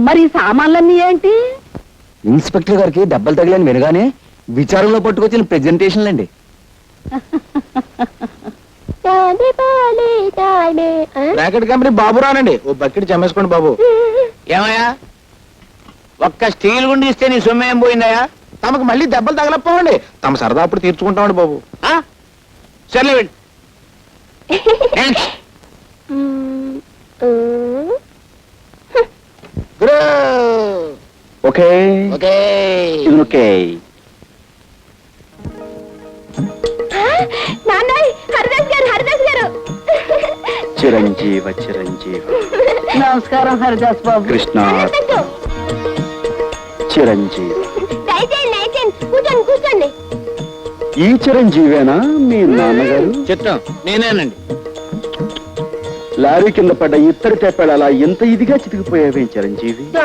మరి సామాన్లన్నీ ఏంటి? ఇన్స్పెక్టర్ గారికి దెబ్బలు తగిలని వినగానే విచారంలో పట్టుకొచ్చిన ప్రెజెంటేషన్లండి. బ్రాకెట్ కంపెనీ బాబు రానండి, ఓ బకెట్ చమ్మేసుకోండి బాబు. ఏమయ్యా, ఒక్క స్టీల్ గుండి ఇస్తే నీ సొమ్ము ఏం పోయిందయ్యా? తమకు మళ్ళీ దెబ్బలు తగలపోండి, తమ సరదా అప్పుడు తీర్చుకుంటామండి బాబు. సర్లే వెళ్ళి. Okay okay okay. హరిదాస్ గారు చిరంజీవ చిరంజీవ. నమస్కారం హరిదాస్ బాబు. కృష్ణ చిరంజీవి. కూర్చోండి. ఈ చిరంజీవేనా మీ నాన్నగారు? చిత్తం నేనేనండి. లారీ కింద పడ్డ ఇత్తడి తెప్పాడు అలా ఇంత ఇదిగా చితికిపోయావేం చిరంజీవి?